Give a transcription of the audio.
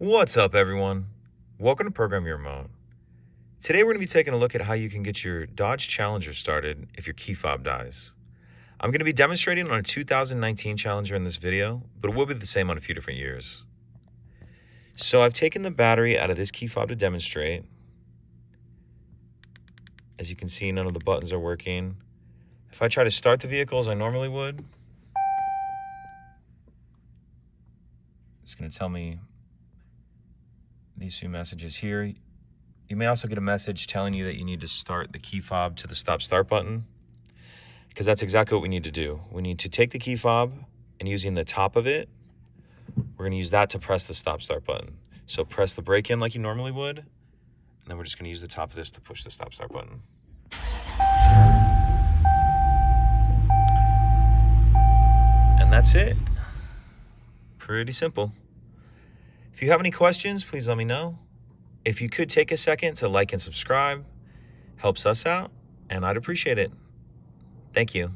What's up, everyone? Welcome to Program Your Remote. Today we're going to be taking a look at how you can get your Dodge Challenger started if your key fob dies. I'm going to be demonstrating on a 2019 Challenger in this video, but it will be the same on a few different years. So I've taken the battery out of this key fob to demonstrate. As you can see, none of the buttons are working. If I try to start the vehicle as I normally would, it's going to tell me these few messages here. You may also get a message telling you that you need to start the key fob to the stop-start button, because that's exactly what we need to do. We need to take the key fob, and using the top of it, we're going to use that to press the stop-start button. So press the brake in like you normally would, and then we're just going to use the top of this to push the stop-start button. And that's it. Pretty simple. If you have any questions, please let me know. If you could take a second to like and subscribe, helps us out, and I'd appreciate it. Thank you.